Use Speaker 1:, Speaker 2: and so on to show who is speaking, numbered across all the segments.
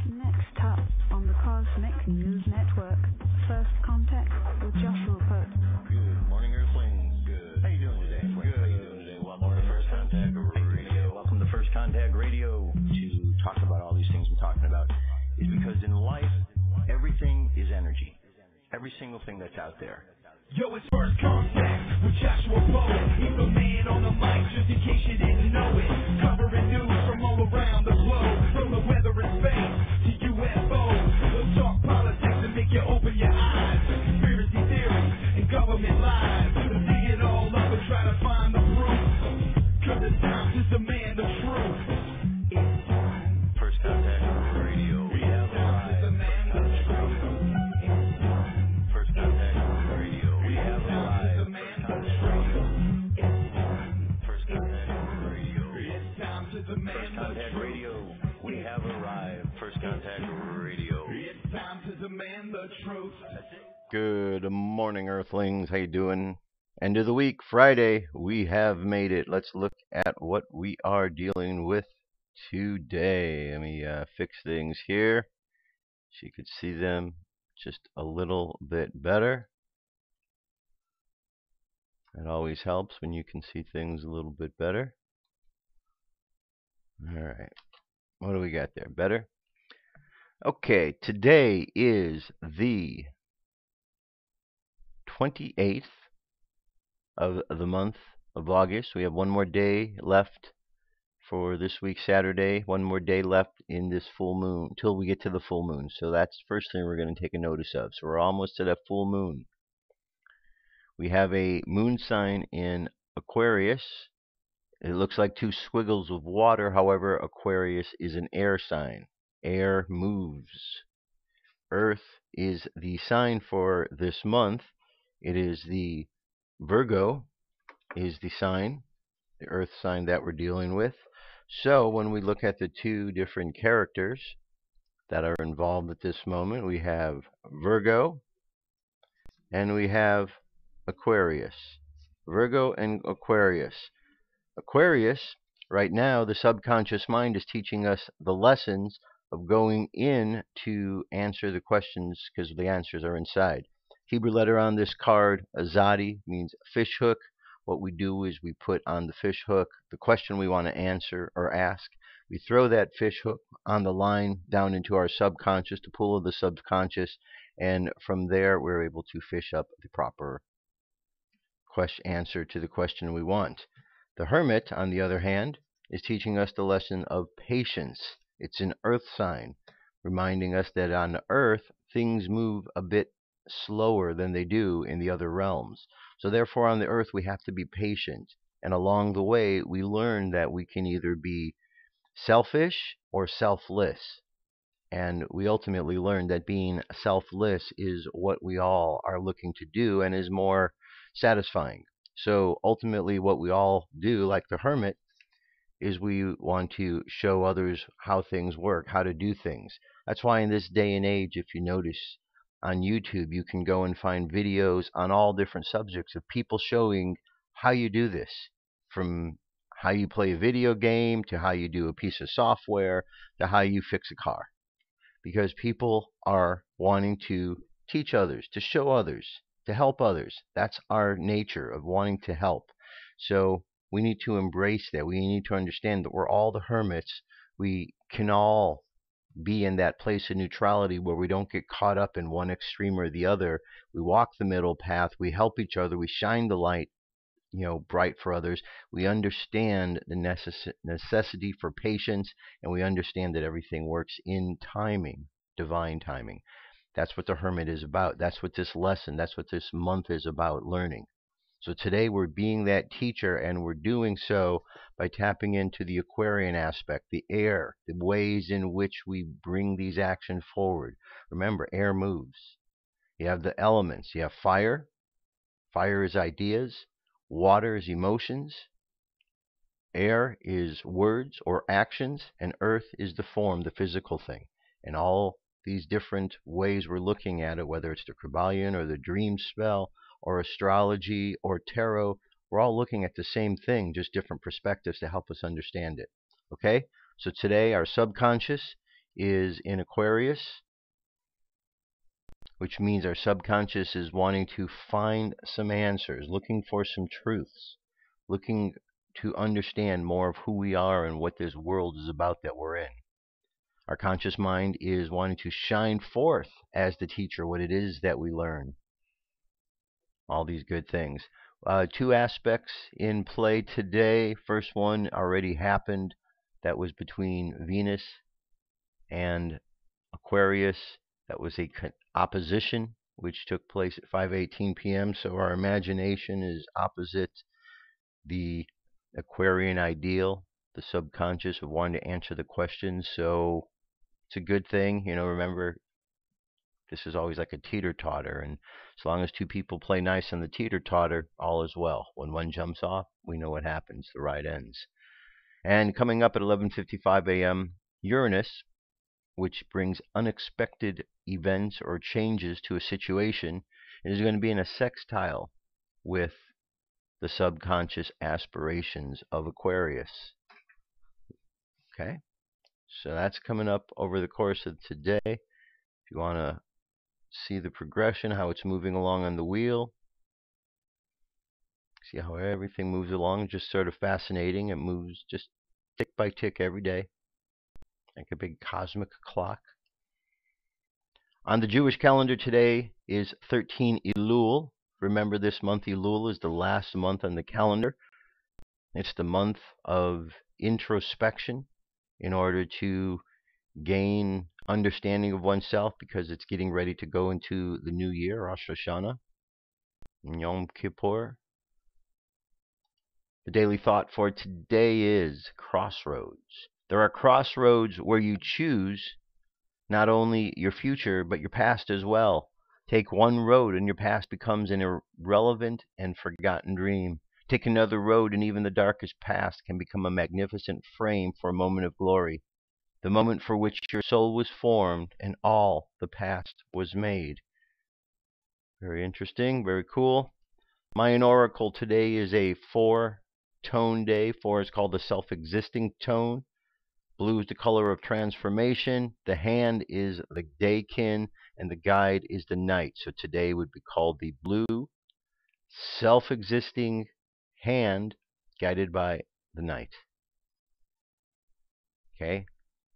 Speaker 1: Next up on the Cosmic News Network, First Contact with Joshua Pope.
Speaker 2: Good morning, Earthlings. Good. How you doing today? Good. How you doing today? Welcome to First Contact Radio. Welcome to First Contact Radio. To talk about all these things I'm talking about is because in life, everything is energy. Every single thing that's out there.
Speaker 3: Yo, it's First Contact with Joshua Pope. He's the man on the mic, just in case you didn't know it. Covering news from all around the globe, from the weather and space to UFOs. We'll talk politics and make you open your eyes. Conspiracy theories and government lies. We'll dig it all up and try to find the proof. Cause it's time to demand the truth. It's time.
Speaker 2: First Contact Radio. We have arrived.
Speaker 3: To demand the truth. It's time.
Speaker 2: First Contact Radio. We have arrived. First Contact Radio.
Speaker 3: It's time to demand
Speaker 2: First Contact Radio. We have arrived. First Contact Radio.
Speaker 3: It's time to demand the truth.
Speaker 2: Good morning, Earthlings. How you doing? End of the week, Friday. We have made it. Let's look at what we are dealing with today. Let me fix things here so you could see them just a little bit better. It always helps when you can see things a little bit better. All right. What do we got there? Better? Okay, today is the 28th of the month of August. We have one more day left for this week, Saturday. One more day left in this full moon until we get to the full moon. So that's the first thing we're going to take a notice of. So we're almost to that full moon. We have a moon sign in Aquarius. It looks like two squiggles of water. However, Aquarius is an air sign. Air moves. Earth is the sign for this month. It is the Virgo is the sign, the Earth sign that we're dealing with. So when we look at the two different characters that are involved at this moment, we have Virgo and we have Aquarius. Virgo and Aquarius. Aquarius, right now, the subconscious mind is teaching us the lessons of going in to answer the questions because the answers are inside. Hebrew letter on this card, azadi, means fish hook. What we do is we put on the fish hook the question we want to answer or ask. We throw that fish hook on the line down into our subconscious, the pool of the subconscious, and from there we're able to fish up the proper answer to the question we want. The Hermit, on the other hand, is teaching us the lesson of patience. It's an earth sign, reminding us that on Earth, things move a bit slower than they do in the other realms. So therefore, on the Earth, we have to be patient. And along the way, we learn that we can either be selfish or selfless. And we ultimately learn that being selfless is what we all are looking to do and is more satisfying. So ultimately what we all do, like the Hermit, is we want to show others how things work, how to do things. That's why in this day and age, if you notice on YouTube, you can go and find videos on all different subjects of people showing how you do this, from how you play a video game to how you do a piece of software to how you fix a car. Because people are wanting to teach others, to show others, to help others. That's our nature of wanting to help. So we need to embrace that. We need to understand that we're all the hermits. We can all be in that place of neutrality where we don't get caught up in one extreme or the other. We walk the middle path. We help each other. We shine the light, bright for others. We understand the necessity for patience, and we understand that everything works in timing, divine timing. That's what the Hermit is about. That's what this lesson, that's what this month is about, learning. So today we're being that teacher, and we're doing so by tapping into the Aquarian aspect, the air, the ways in which we bring these actions forward. Remember, air moves. You have the elements. You have fire. Fire is ideas. Water is emotions. Air is words or actions. And earth is the form, the physical thing. And all these different ways we're looking at it, whether it's the Krybalion or the Dreamspell or astrology or tarot, we're all looking at the same thing, just different perspectives to help us understand it. Okay? So today our subconscious is in Aquarius, which means our subconscious is wanting to find some answers, looking for some truths, looking to understand more of who we are and what this world is about that we're in. Our conscious mind is wanting to shine forth as the teacher what it is that we learn. All these good things. Two aspects in play today. First one already happened. That was between Venus and Aquarius. That was a opposition which took place at 5:18 p.m. So our imagination is opposite the Aquarian ideal, the subconscious of wanting to answer the questions. So it's a good thing. Remember, this is always like a teeter-totter, and as long as two people play nice on the teeter-totter, all is well. When one jumps off, we know what happens. The ride ends. And coming up at 11:55 a.m., Uranus, which brings unexpected events or changes to a situation, is going to be in a sextile with the subconscious aspirations of Aquarius. Okay, so that's coming up over the course of today. If you want to see the progression, how it's moving along on the wheel, see how everything moves along, just sort of fascinating. It moves just tick by tick every day, like a big cosmic clock. On the Jewish calendar today is 13 Elul. Remember, this month Elul is the last month on the calendar. It's the month of introspection in order to gain understanding of oneself, because it's getting ready to go into the new year, Rosh Hashanah, Yom Kippur. The daily thought for today is crossroads. There are crossroads where you choose not only your future, but your past as well. Take one road and your past becomes an irrelevant and forgotten dream. Take another road and even the darkest past can become a magnificent frame for a moment of glory, the moment for which your soul was formed and all the past was made. Very interesting, very cool. Mayan Oracle today is a 4-tone day. 4 is called the self-existing tone. Blue is the color of transformation. The hand is the daykin, and the guide is the night. So today would be called the blue self-existing hand guided by the night. Okay?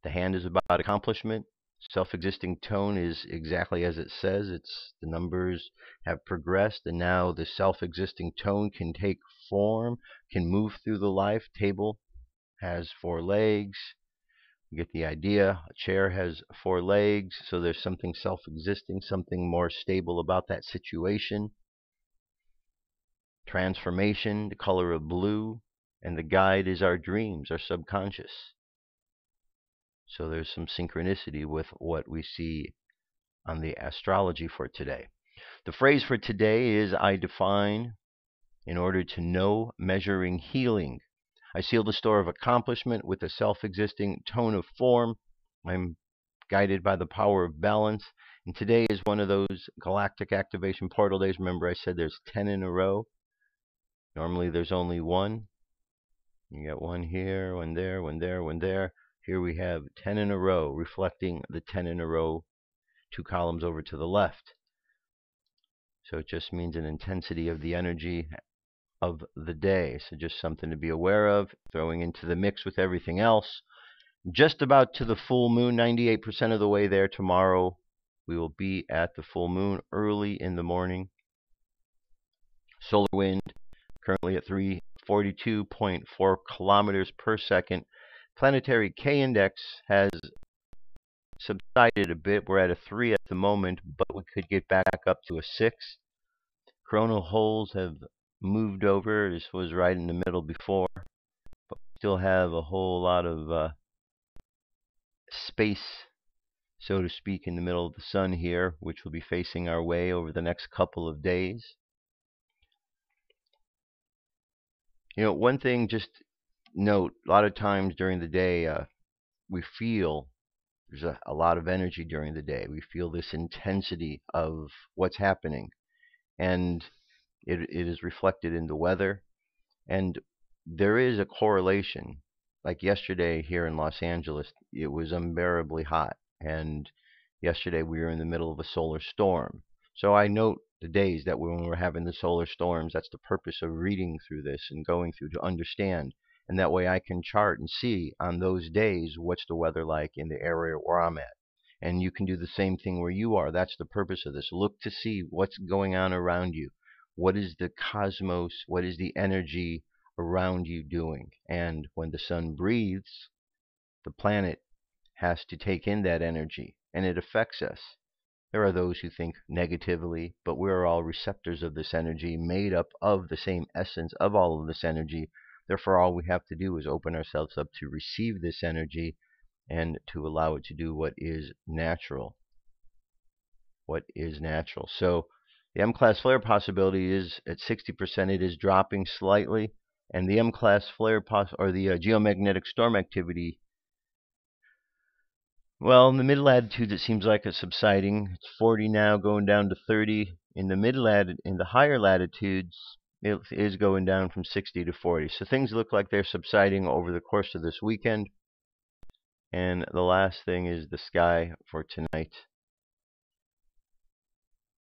Speaker 2: The hand is about accomplishment. Self-existing tone is exactly as it says. The numbers have progressed, and now the self-existing tone can take form, can move through the life. Table has 4 legs. You get the idea. A chair has 4 legs, so there's something self-existing, something more stable about that situation. Transformation, the color of blue, and the guide is our dreams, our subconscious. So there's some synchronicity with what we see on the astrology for today. The phrase for today is, I define, in order to know, measuring, healing. I seal the store of accomplishment with a self-existing tone of form. I'm guided by the power of balance. And today is one of those galactic activation portal days. Remember I said there's 10 in a row. Normally there's only one. You got one here, one there, one there, one there. Here we have 10 in a row, reflecting the 10 in a row 2 columns over to the left. So it just means an intensity of the energy of the day. So just something to be aware of, throwing into the mix with everything else. Just about to the full moon, 98% of the way there tomorrow. We will be at the full moon early in the morning. Solar wind currently at 342.4 kilometers per second. Planetary K index has subsided a bit. We're at a 3 at the moment, but we could get back up to a 6. Coronal holes have moved over. This was right in the middle before, but we still have a whole lot of space, so to speak, in the middle of the sun here, which will be facing our way over the next couple of days. One thing, just note, a lot of times during the day, we feel there's a lot of energy during the day. We feel this intensity of what's happening, and it is reflected in the weather. And there is a correlation, like yesterday here in Los Angeles, it was unbearably hot. And yesterday we were in the middle of a solar storm. So I note the days that when we're having the solar storms, that's the purpose of reading through this and going through to understand. And that way I can chart and see on those days what's the weather like in the area where I'm at. And you can do the same thing where you are. That's the purpose of this. Look to see what's going on around you. What is the cosmos? What is the energy around you doing? And when the sun breathes, the planet has to take in that energy, and it affects us. There are those who think negatively, but we're all receptors of this energy, made up of the same essence of all of this energy. Therefore, all we have to do is open ourselves up to receive this energy and to allow it to do what is natural. What is natural. So the M-class flare possibility is at 60%. It is dropping slightly. And the M-class flare or the geomagnetic storm activity, well, in the mid-latitudes it seems like it's subsiding. It's 40 now, going down to 30. In the higher latitudes, it is going down from 60 to 40. So things look like they're subsiding over the course of this weekend. And the last thing is the sky for tonight,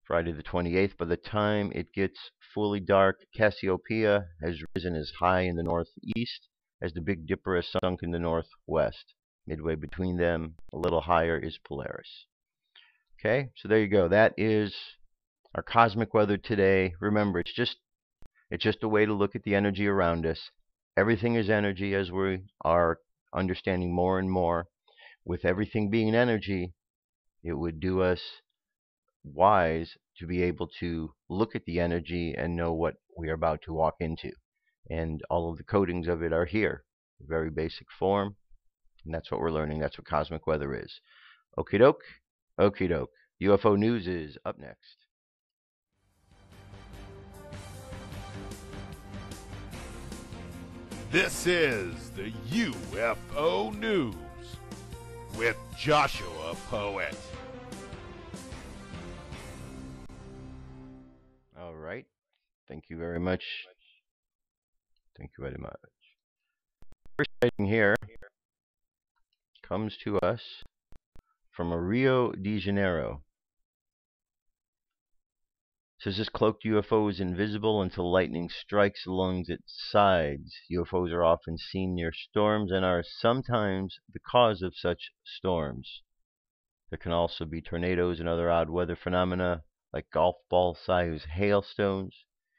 Speaker 2: Friday the 28th. By the time it gets fully dark, Cassiopeia has risen as high in the northeast as the Big Dipper has sunk in the northwest. Midway between them, a little higher, is Polaris. Okay, so there you go. That is our cosmic weather today. Remember, it's just a way to look at the energy around us. Everything is energy, as we are understanding more and more. With everything being energy, it would do us wise to be able to look at the energy and know what we are about to walk into. And all of the codings of it are here, very basic form. And that's what we're learning. That's what cosmic weather is. Okie doke, okie doke. UFO news is up next.
Speaker 4: This is the UFO news with Joshua Poet.
Speaker 2: All right. Thank you very much. Thank you very much. First sighting here comes to us from Rio de Janeiro. It says this cloaked UFO is invisible until lightning strikes along its sides. UFOs are often seen near storms and are sometimes the cause of such storms. There can also be tornadoes and other odd weather phenomena like golf ball size hailstones.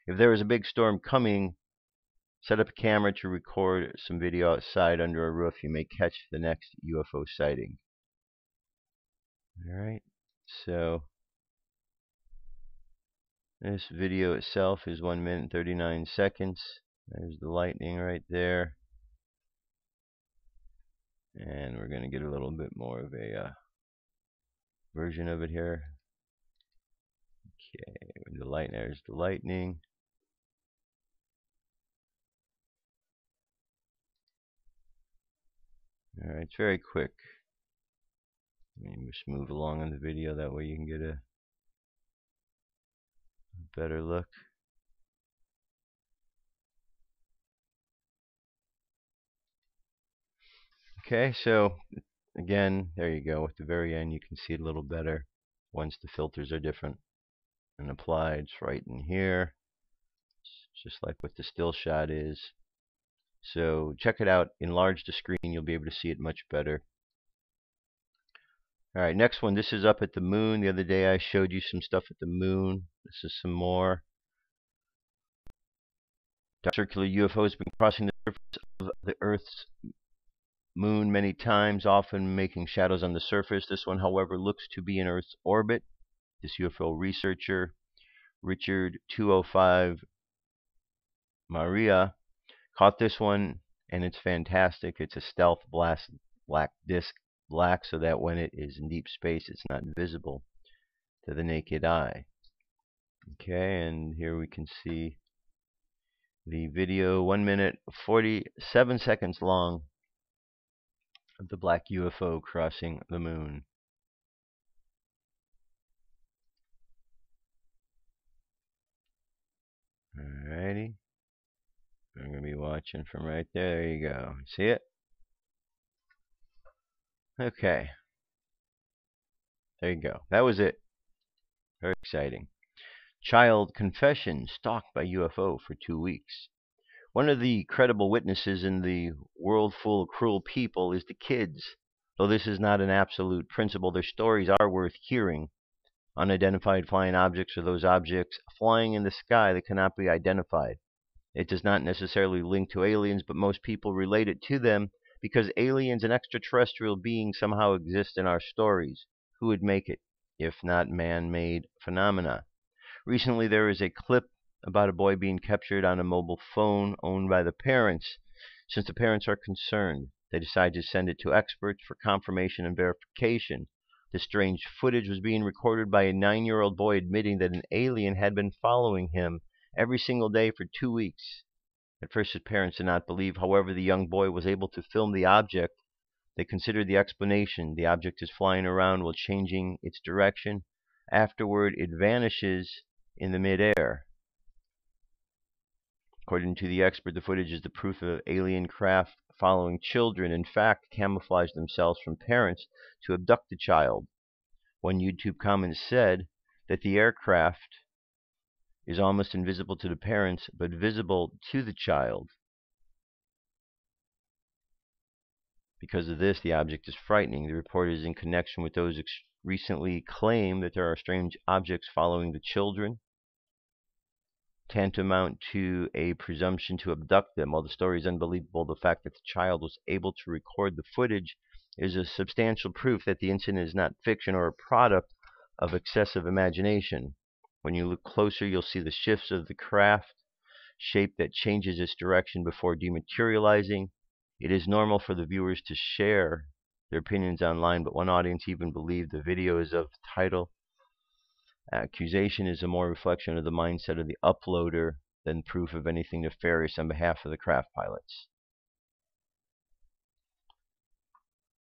Speaker 2: If there is a big storm coming, set up a camera to record some video outside under a roof. You may catch the next UFO sighting. Alright, so this video itself is 1 minute and 39 seconds. There's the lightning right there. And we're going to get a little bit more of a version of it here. Okay, there's the lightning. Alright, it's very quick. Let me just move along in the video, that way you can get a better look. Okay, so again, there you go. At the very end, you can see it a little better once the filters are different and applied. It's right in here. It's just like what the still shot is. So check it out. Enlarge the screen. You'll be able to see it much better. Alright, next one. This is up at the moon. The other day I showed you some stuff at the moon. This is some more. Circular UFO has been crossing the surface of the Earth's moon many times, often making shadows on the surface. This one, however, looks to be in Earth's orbit. This UFO researcher, Richard 205 Maria, caught this one, and it's fantastic. It's a stealth black disc, black, so that when it is in deep space, it's not visible to the naked eye. Okay, and here we can see the video, 1 minute 47 seconds long, of the black UFO crossing the moon. Alrighty. I'm going to be watching from right there. There you go. See it? Okay. There you go. That was it. Very exciting. Child confession stalked by UFO for 2 weeks. One of the credible witnesses in the world full of cruel people is the kids. Though this is not an absolute principle, their stories are worth hearing. Unidentified flying objects are those objects flying in the sky that cannot be identified. It does not necessarily link to aliens, but most people relate it to them because aliens and extraterrestrial beings somehow exist in our stories. Who would make it, if not man-made phenomena? Recently, there is a clip about a boy being captured on a mobile phone owned by the parents. Since the parents are concerned, they decide to send it to experts for confirmation and verification. The strange footage was being recorded by a 9-year-old boy admitting that an alien had been following him every single day for 2 weeks. At first, his parents did not believe. However, the young boy was able to film the object. They considered the explanation. The object is flying around while changing its direction. Afterward, it vanishes in the midair. According to the expert, the footage is the proof of alien craft following children. In fact, camouflage themselves from parents to abduct the child. One YouTube comment said that the aircraft is almost invisible to the parents, but visible to the child. Because of this, the object is frightening. The report is in connection with those recently claimed that there are strange objects following the children, tantamount to a presumption to abduct them. While the story is unbelievable, the fact that the child was able to record the footage is a substantial proof that the incident is not fiction or a product of excessive imagination. When you look closer, you'll see the shifts of the craft, shape that changes its direction before dematerializing. It is normal for the viewers to share their opinions online, but one audience even believed the video is of title. Accusation is a more reflection of the mindset of the uploader than proof of anything nefarious on behalf of the craft pilots.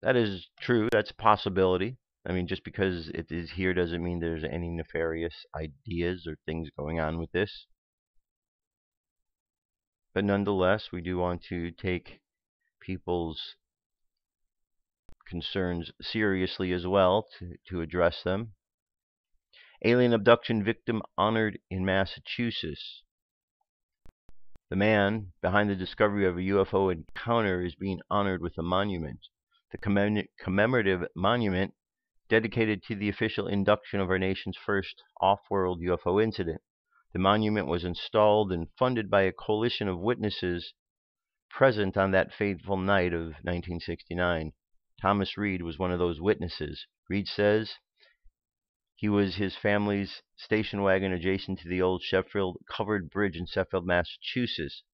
Speaker 2: That is true. That's a possibility. I mean, just because it is here doesn't mean there's any nefarious ideas or things going on with this. But nonetheless, we do want to take people's concerns seriously as well to address them. Alien abduction victim honored in Massachusetts. The man behind the discovery of a UFO encounter is being honored with a monument. The commemorative monument dedicated to the official induction of our nation's first off-world UFO incident. The monument was installed and funded by a coalition of witnesses present on that fateful night of 1969. Thomas Reed was one of those witnesses. Reed says he was his family's station wagon adjacent to the old Sheffield covered bridge in Sheffield, Massachusetts.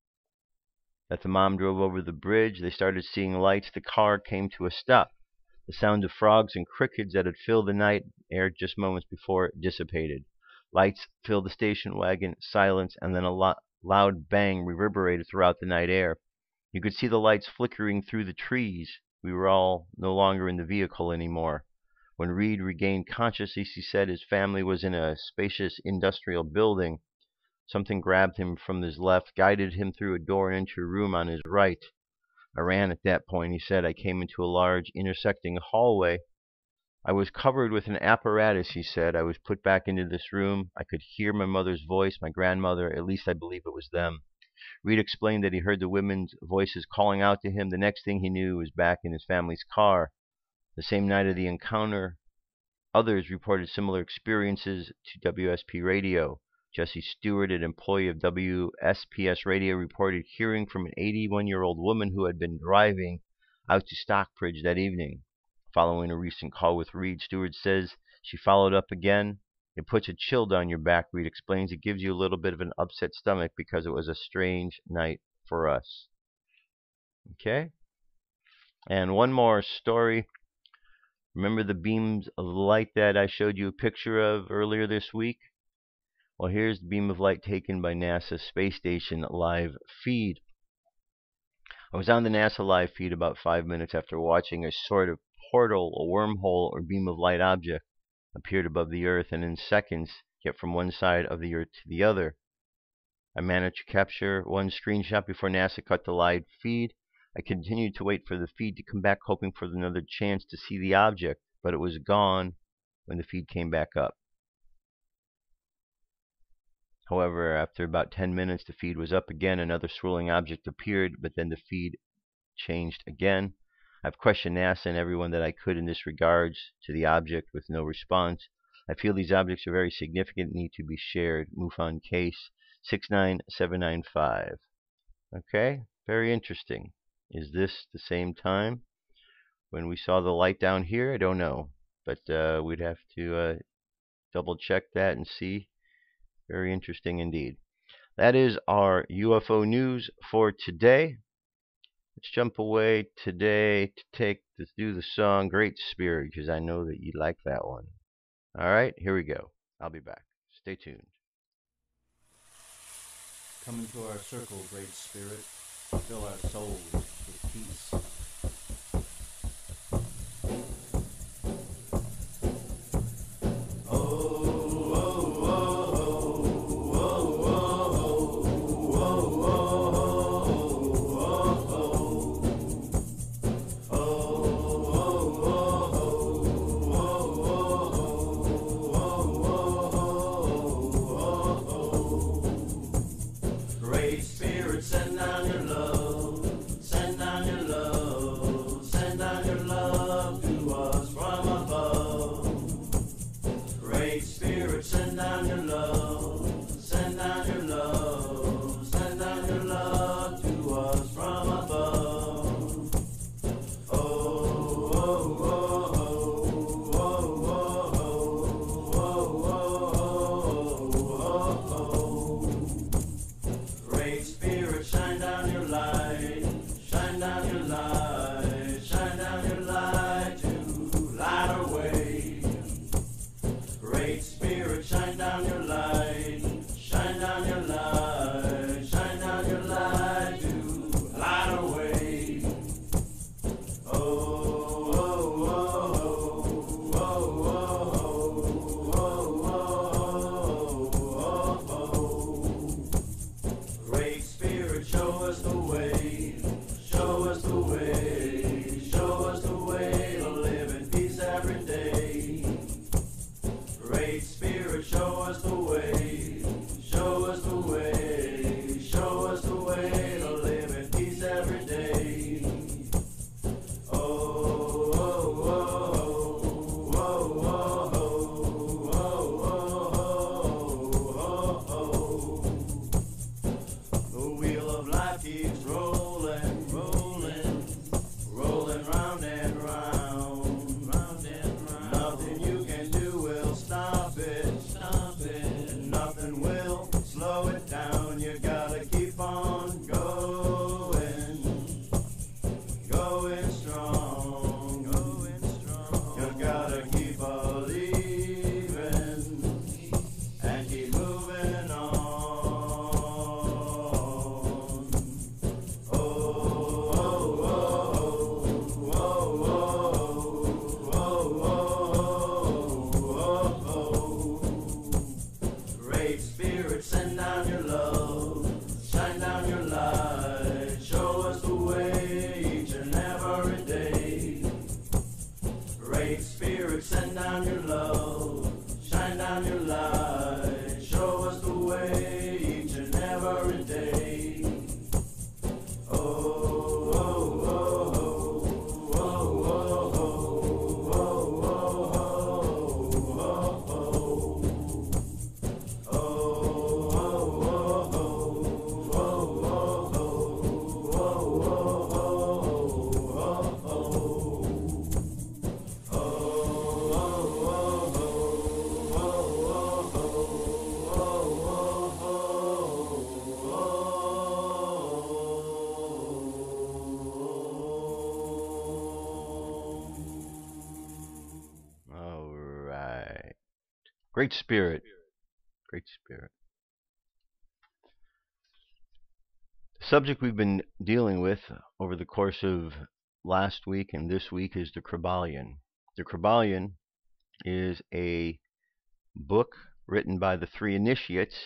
Speaker 2: That the mom drove over the bridge, they started seeing lights. The car came to a stop. The sound of frogs and crickets that had filled the night air just moments before it dissipated. Lights filled the station wagon, silence, and then a loud bang reverberated throughout the night air. You could see the lights flickering through the trees. We were all no longer in the vehicle anymore. When Reed regained consciousness, he said his family was in a spacious industrial building. Something grabbed him from his left, guided him through a door and into a room on his right. I ran at that point, he said. I came into a large intersecting hallway. I was covered with an apparatus, he said. I was put back into this room. I could hear my mother's voice, my grandmother, at least I believe it was them. Reed explained that he heard the women's voices calling out to him. The next thing he knew, he was back in his family's car. The same night of the encounter, others reported similar experiences to WSP Radio. Jesse Stewart, an employee of WSPS Radio, reported hearing from an 81-year-old woman who had been driving out to Stockbridge that evening. Following a recent call with Reed, Stewart says she followed up again. It puts a chill down your back, Reed explains. It gives you a little bit of an upset stomach because it was a strange night for us. Okay? And one more story. Remember the beams of light that I showed you a picture of earlier this week? Well, here's the beam of light taken by NASA Space Station live feed. I was on the NASA live feed about 5 minutes after watching a sort of portal, a wormhole, or beam of light object appeared above the Earth and in seconds get from one side of the Earth to the other. I managed to capture one screenshot before NASA cut the live feed. I continued to wait for the feed to come back, hoping for another chance to see the object, but it was gone when the feed came back up. However, after about 10 minutes, the feed was up again. Another swirling object appeared, but then the feed changed again. I've questioned NASA and everyone that I could in this regards to the object with no response. I feel these objects are very significant and need to be shared. MUFON case 69795. Okay, very interesting. Is this the same time when we saw the light down here? I don't know, but we'd have to double check that and see. Very interesting indeed. That is our UFO news for today. Let's jump away today to do the song Great Spirit, because I know that you like that one. All right, here we go. I'll be back. Stay tuned.
Speaker 5: Come into our circle, Great Spirit. Fill our souls with peace.
Speaker 2: Great Spirit. Great Spirit. The subject we've been dealing with over the course of last week and this week is the Krybalion. The Krybalion is a book written by the three initiates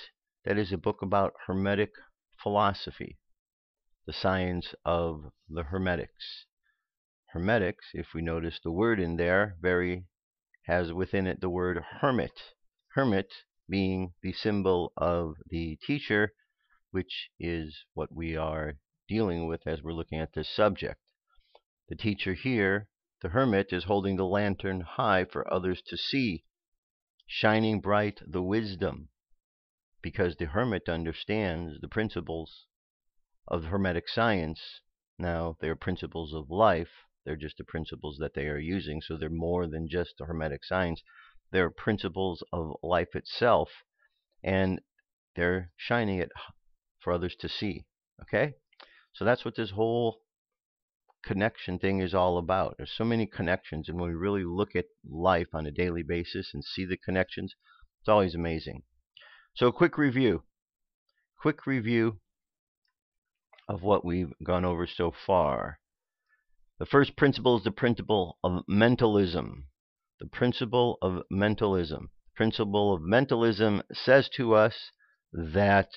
Speaker 2: that is a book about Hermetic philosophy. the science of the Hermetics. Hermetics, if we notice the word in there, has within it the word hermit. Hermit being the symbol of the teacher, which is what we are dealing with as we're looking at this subject. The teacher here, the hermit, is holding the lantern high for others to see, shining bright the wisdom, because the hermit understands the principles of Hermetic science. Now, they are principles of life. They're just the principles that they are using, so they're more than just the Hermetic science. They're principles of life itself, and they're shining it for others to see. Okay? So that's what this whole connection thing is all about. There's so many connections, and when we really look at life on a daily basis and see the connections, it's always amazing. So a quick review of what we've gone over so far. The first principle is the principle of mentalism. The principle of mentalism. The principle of mentalism says to us that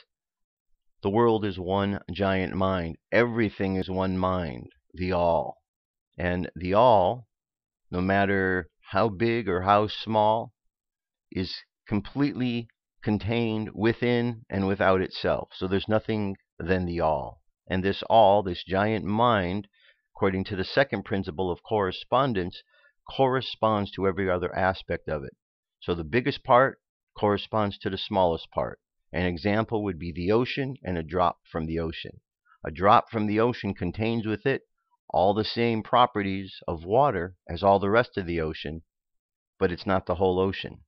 Speaker 2: the world is one giant mind. Everything is one mind, the all. And the all, no matter how big or how small, is completely contained within and without itself. So there's nothing than the all. And this all, this giant mind, according to the second principle of correspondence, corresponds to every other aspect of it. So the biggest part corresponds to the smallest part. An example would be the ocean and a drop from the ocean. A drop from the ocean contains with it all the same properties of water as all the rest of the ocean, but it's not the whole ocean.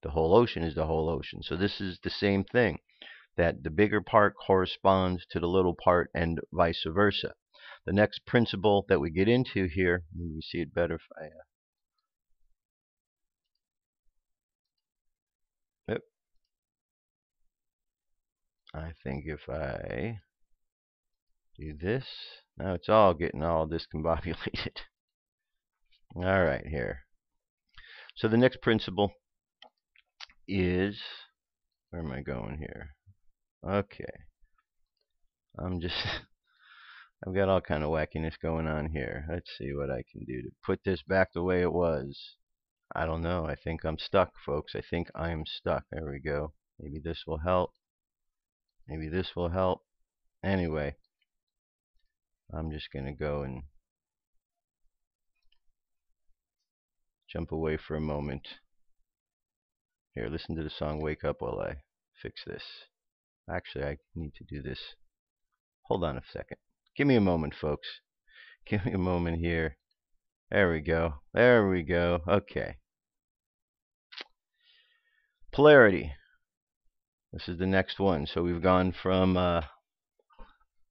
Speaker 2: The whole ocean is the whole ocean. So this is the same thing, that the bigger part corresponds to the little part and vice versa. The next principle that we get into here, maybe you see it better if I... I think if I do this, now it's all getting all discombobulated. All right, here. So the next principle is, where am I going here? Okay. I've got all kind of wackiness going on here. Let's see what I can do to put this back the way it was. I don't know. I think I'm stuck, folks. I think I'm stuck. There we go. Maybe this will help. Maybe this will help. Anyway, I'm just going to go and jump away for a moment. Here, listen to the song Wake Up while I fix this. Actually, I need to do this. Hold on a second. Give me a moment, folks. Give me a moment here. There we go. There we go. Okay. Polarity. This is the next one. So we've gone from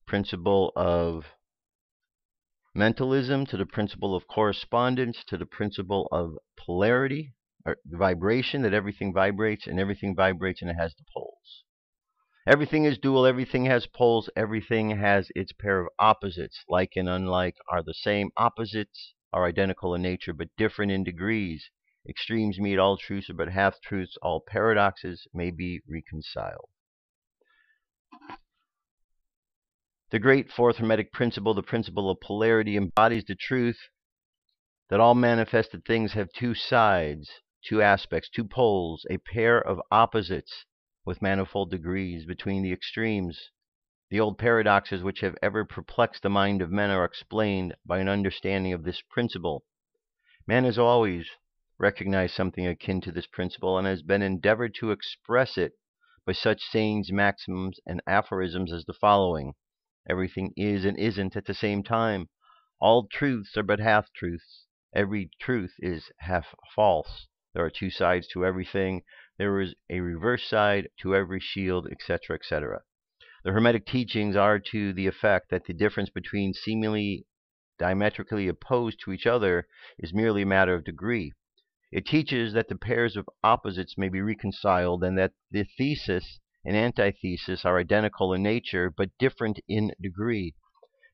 Speaker 2: principle of mentalism to the principle of correspondence to the principle of polarity, or vibration, that everything vibrates and it has the poles. Everything is dual, everything has poles, everything has its pair of opposites. Like and unlike are the same. Opposites are identical in nature but different in degrees. Extremes meet, all truths are but half-truths, all paradoxes may be reconciled. The great fourth Hermetic principle, the principle of polarity, embodies the truth that all manifested things have two sides, two aspects, two poles, a pair of opposites with manifold degrees between the extremes. The old paradoxes which have ever perplexed the mind of men are explained by an understanding of this principle. Man has always recognized something akin to this principle and has been endeavored to express it by such sayings, maxims, and aphorisms as the following. Everything is and isn't at the same time. All truths are but half-truths. Every truth is half false. There are two sides to everything. There is a reverse side to every shield, etc., etc. The Hermetic teachings are to the effect that the difference between seemingly diametrically opposed to each other is merely a matter of degree. It teaches that the pairs of opposites may be reconciled and that the thesis and antithesis are identical in nature but different in degree,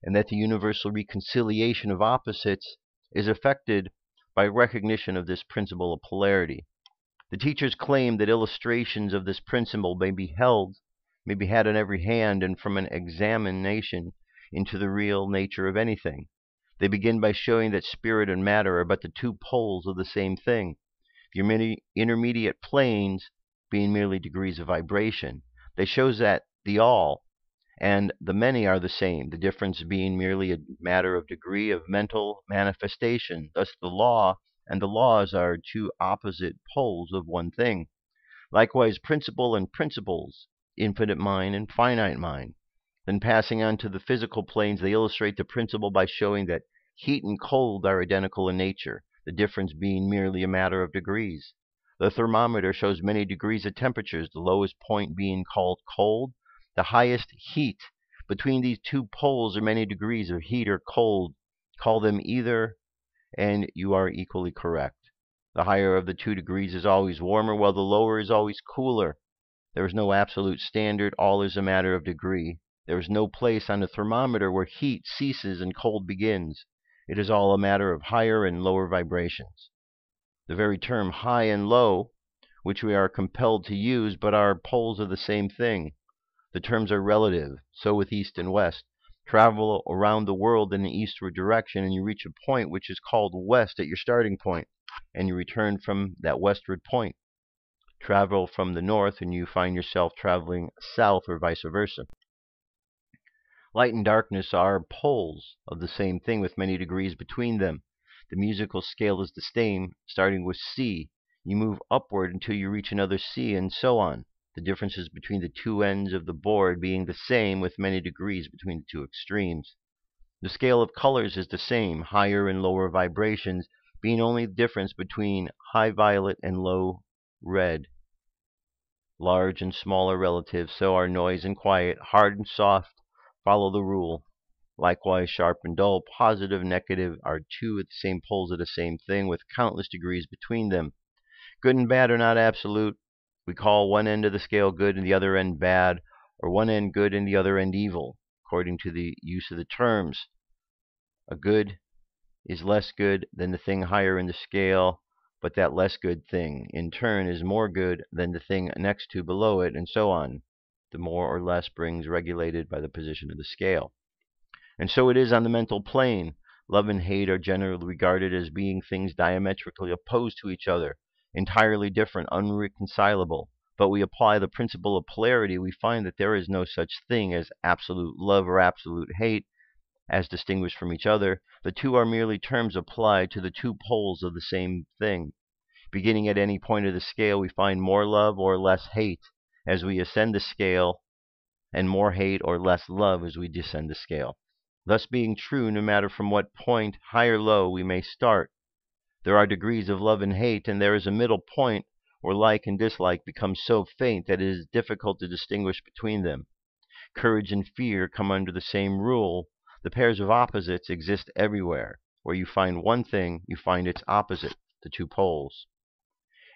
Speaker 2: and that the universal reconciliation of opposites is effected by recognition of this principle of polarity. The teachers claim that illustrations of this principle may be held may be had on every hand, and from an examination into the real nature of anything. They begin by showing that spirit and matter are but the two poles of the same thing, the intermediate planes being merely degrees of vibration. They show that the all and the many are the same, the difference being merely a matter of degree of mental manifestation. Thus the law and the laws are two opposite poles of one thing. Likewise, principle and principles, infinite mind and finite mind. Then passing on to the physical planes, they illustrate the principle by showing that heat and cold are identical in nature, the difference being merely a matter of degrees. The thermometer shows many degrees of temperatures, the lowest point being called cold, the highest heat. Between these two poles are many degrees of heat or cold. Call them either, and you are equally correct. The higher of the 2 degrees is always warmer, while the lower is always cooler. There is no absolute standard. All is a matter of degree. There is no place on the thermometer where heat ceases and cold begins. It is all a matter of higher and lower vibrations. The very term high and low, which we are compelled to use, but are poles of the same thing. The terms are relative. So with east and west. Travel around the world in an eastward direction, and you reach a point which is called west at your starting point, and you return from that westward point. Travel from the north, and you find yourself traveling south, or vice versa. Light and darkness are poles of the same thing with many degrees between them. The musical scale is the same, starting with C. You move upward until you reach another C, and so on. The differences between the two ends of the board being the same with many degrees between the two extremes. The scale of colors is the same, higher and lower vibrations being only the difference between high violet and low red. Large and small are relative, so are noise and quiet, hard and soft follow the rule. Likewise, sharp and dull, positive and negative are two at the same poles of the same thing with countless degrees between them. Good and bad are not absolute. We call one end of the scale good and the other end bad, or one end good and the other end evil, according to the use of the terms. A good is less good than the thing higher in the scale, but that less good thing, in turn, is more good than the thing next to below it, and so on. The more or less brings regulated by the position of the scale. And so it is on the mental plane. Love and hate are generally regarded as being things diametrically opposed to each other, entirely different, unreconcilable. But we apply the principle of polarity, we find that there is no such thing as absolute love or absolute hate, as distinguished from each other. The two are merely terms applied to the two poles of the same thing. Beginning at any point of the scale, we find more love or less hate as we ascend the scale, and more hate or less love as we descend the scale. Thus being true, no matter from what point, high or low, we may start. There are degrees of love and hate, and there is a middle point where like and dislike become so faint that it is difficult to distinguish between them. Courage and fear come under the same rule. The pairs of opposites exist everywhere. Where you find one thing, you find its opposite, the two poles.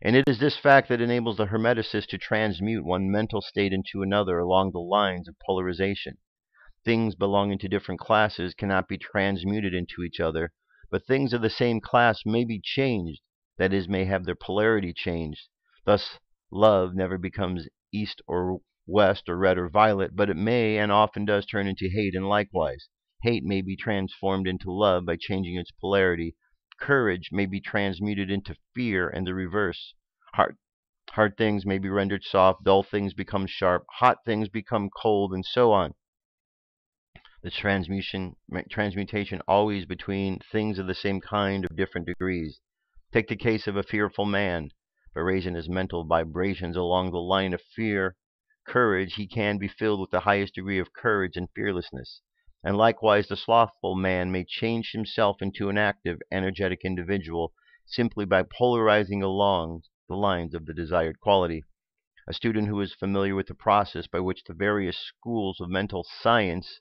Speaker 2: And it is this fact that enables the Hermeticist to transmute one mental state into another along the lines of polarization. Things belonging to different classes cannot be transmuted into each other, but things of the same class may be changed, that is, may have their polarity changed. Thus, love never becomes east or west or red or violet, but it may and often does turn into hate, and likewise. Hate may be transformed into love by changing its polarity. Courage may be transmuted into fear, and the reverse. Hard things may be rendered soft, dull things become sharp, hot things become cold, and so on. The transmutation always between things of the same kind of different degrees. Take the case of a fearful man. By raising his mental vibrations along the line of fear, courage, he can be filled with the highest degree of courage and fearlessness. And likewise, the slothful man may change himself into an active, energetic individual simply by polarizing along the lines of the desired quality. A student who is familiar with the process by which the various schools of mental science,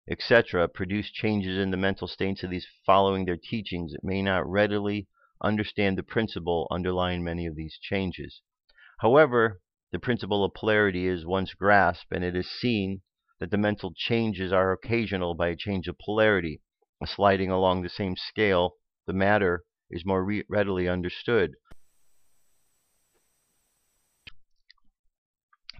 Speaker 2: etc., produce changes in the mental states of these following their teachings, may not readily understand the principle underlying many of these changes. However, the principle of polarity is once grasped, and it is seen that the mental changes are occasional by a change of polarity. Sliding along the same scale, the matter is more readily understood.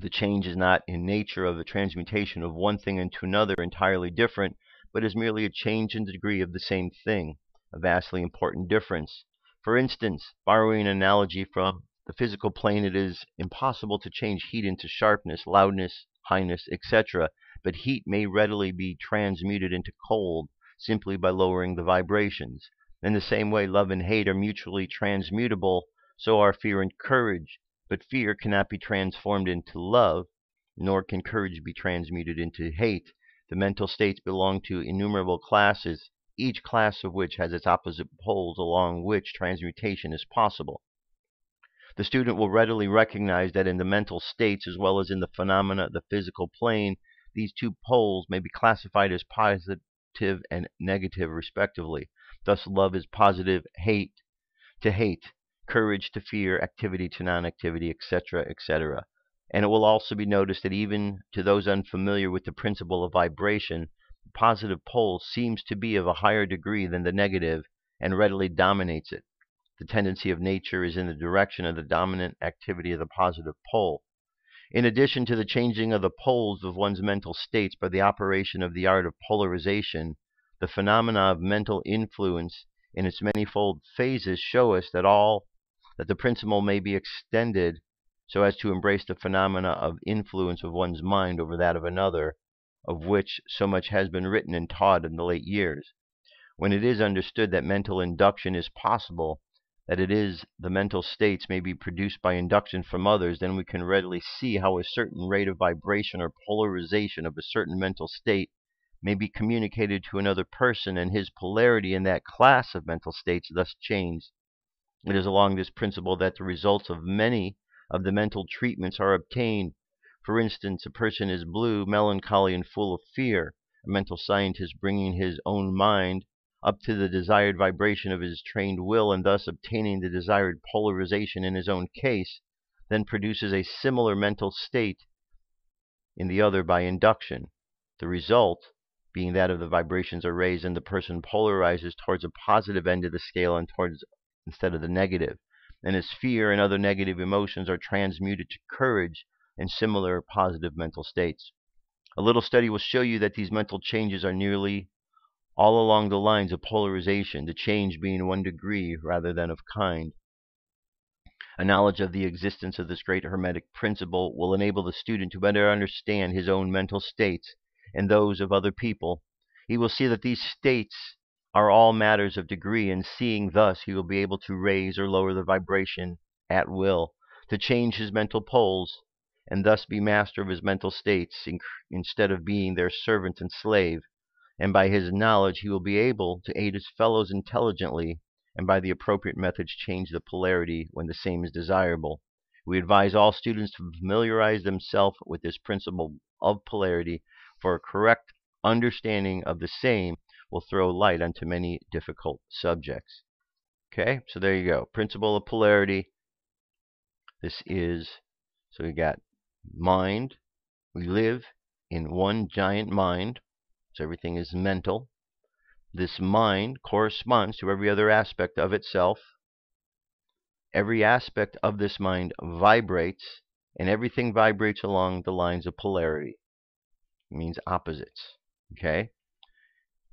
Speaker 2: The change is not in nature of the transmutation of one thing into another entirely different, but is merely a change in degree of the same thing, a vastly important difference. For instance, borrowing an analogy from the physical plane, it is impossible to change heat into sharpness, loudness, highness, etc., but heat may readily be transmuted into cold simply by lowering the vibrations. In the same way, love and hate are mutually transmutable, so are fear and courage. But fear cannot be transformed into love, nor can courage be transmuted into hate. The mental states belong to innumerable classes, each class of which has its opposite poles along which transmutation is possible. The student will readily recognize that in the mental states, as well as in the phenomena of the physical plane, these two poles may be classified as positive and negative, respectively. Thus, love is positive, hate to hate, courage to fear, activity to non-activity, etc., etc. And it will also be noticed that even to those unfamiliar with the principle of vibration, the positive pole seems to be of a higher degree than the negative and readily dominates it. The tendency of nature is in the direction of the dominant activity of the positive pole. In addition to the changing of the poles of one's mental states by the operation of the art of polarization, the phenomena of mental influence in its manifold phases show us that the principle may be extended so as to embrace the phenomena of influence of one's mind over that of another, of which so much has been written and taught in the late years. When it is understood that mental induction is possible, that it is the mental states may be produced by induction from others, then we can readily see how a certain rate of vibration or polarization of a certain mental state may be communicated to another person, and his polarity in that class of mental states thus changed. It is along this principle that the results of many of the mental treatments are obtained. For instance, a person is blue, melancholy, and full of fear. A mental scientist, bringing his own mind up to the desired vibration of his trained will, and thus obtaining the desired polarization in his own case, then produces a similar mental state in the other by induction. The result being that of the vibrations are raised, and the person polarizes towards a positive end of the scale and towards instead of the negative. And his fear and other negative emotions are transmuted to courage and similar positive mental states. A little study will show you that these mental changes are nearly all along the lines of polarization, the change being 1 degree rather than of kind. A knowledge of the existence of this great hermetic principle will enable the student to better understand his own mental states and those of other people. He will see that these states are all matters of degree, and seeing thus, he will be able to raise or lower the vibration at will, to change his mental poles, and thus be master of his mental states instead of being their servant and slave. And by his knowledge, he will be able to aid his fellows intelligently, and by the appropriate methods change the polarity when the same is desirable. We advise all students to familiarize themselves with this principle of polarity, for a correct understanding of the same will throw light onto many difficult subjects. Okay, so there you go. Principle of polarity. This is, so we got mind. We live in one giant mind, so everything is mental. This mind corresponds to every other aspect of itself. Every aspect of this mind vibrates, and everything vibrates along the lines of polarity. It means opposites. Okay?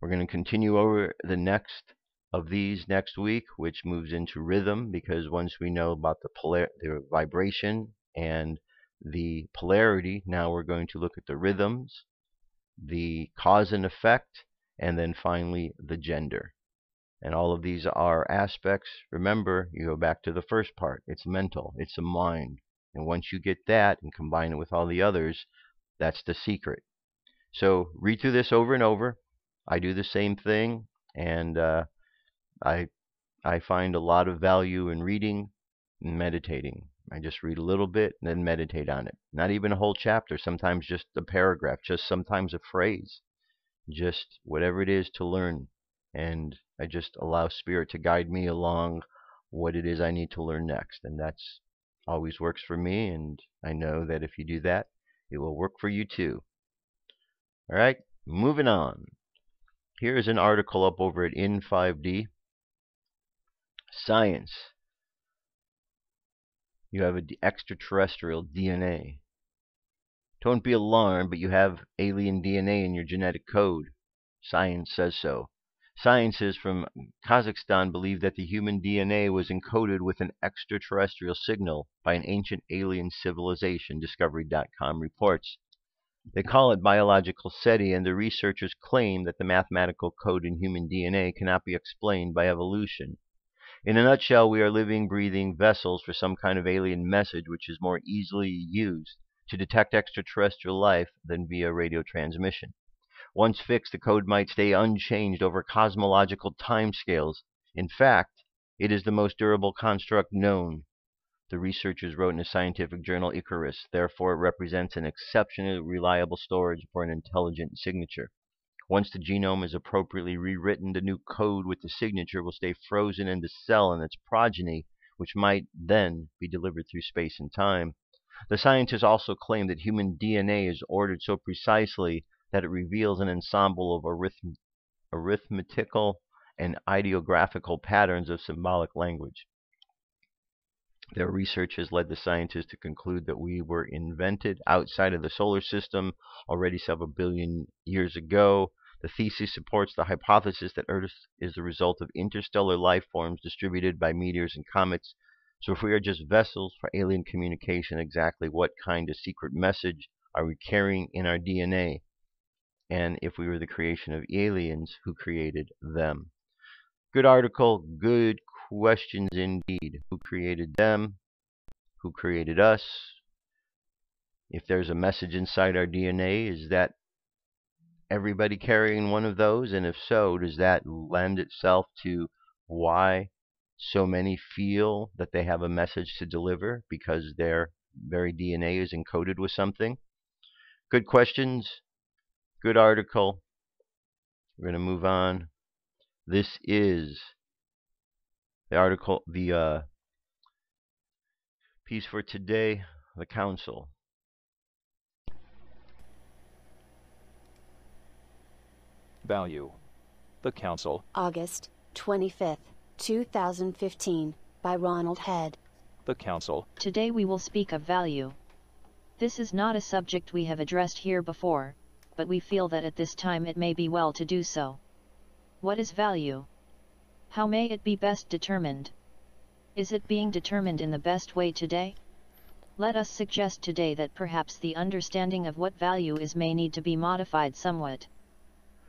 Speaker 2: We're going to continue over the next of these next week, which moves into rhythm, because once we know about the vibration and the polarity, now we're going to look at the rhythms, the cause and effect, and then finally the gender. And all of these are aspects. Remember, you go back to the first part. It's mental. It's a mind. And once you get that and combine it with all the others, that's the secret. So read through this over and over. I do the same thing, and I find a lot of value in reading and meditating. I just read a little bit and then meditate on it. Not even a whole chapter, sometimes just a paragraph, just sometimes a phrase, just whatever it is to learn. And I just allow Spirit to guide me along what it is I need to learn next. And that's always works for me, and I know that if you do that, it will work for you too. All right, moving on. Here's an article up over at In5D. Science. You have an extraterrestrial DNA. Don't be alarmed, but you have alien DNA in your genetic code. Science says so. Scientists from Kazakhstan believe that the human DNA was encoded with an extraterrestrial signal by an ancient alien civilization, Discovery.com reports. They call it biological SETI, and the researchers claim that the mathematical code in human DNA cannot be explained by evolution. In a nutshell, we are living, breathing vessels for some kind of alien message which is more easily used to detect extraterrestrial life than via radio transmission. Once fixed, the code might stay unchanged over cosmological timescales. In fact, it is the most durable construct known. The researchers wrote in the scientific journal Icarus. Therefore, it represents an exceptionally reliable storage for an intelligent signature. Once the genome is appropriately rewritten, the new code with the signature will stay frozen in the cell and its progeny, which might then be delivered through space and time. The scientists also claim that human DNA is ordered so precisely that it reveals an ensemble of arithmetical and ideographical patterns of symbolic language. Their research has led the scientists to conclude that we were invented outside of the solar system already several billion years ago. The thesis supports the hypothesis that Earth is the result of interstellar life forms distributed by meteors and comets. So if we are just vessels for alien communication, exactly what kind of secret message are we carrying in our DNA? And if we were the creation of aliens, who created them? Good article, good questions indeed. Who created them? Who created us? If there's a message inside our DNA, is that everybody carrying one of those? And if so, does that lend itself to why so many feel that they have a message to deliver because their very DNA is encoded with something? Good questions. Good article. We're going to move on. This is the article, the piece for today, the Council.
Speaker 6: Value. The Council.
Speaker 7: August 25th, 2015, by Ronald Head.
Speaker 6: The Council.
Speaker 8: Today we will speak of value. This is not a subject we have addressed here before, but we feel that at this time it may be well to do so. What is value? How may it be best determined? Is it being determined in the best way today? Let us suggest today that perhaps the understanding of what value is may need to be modified somewhat.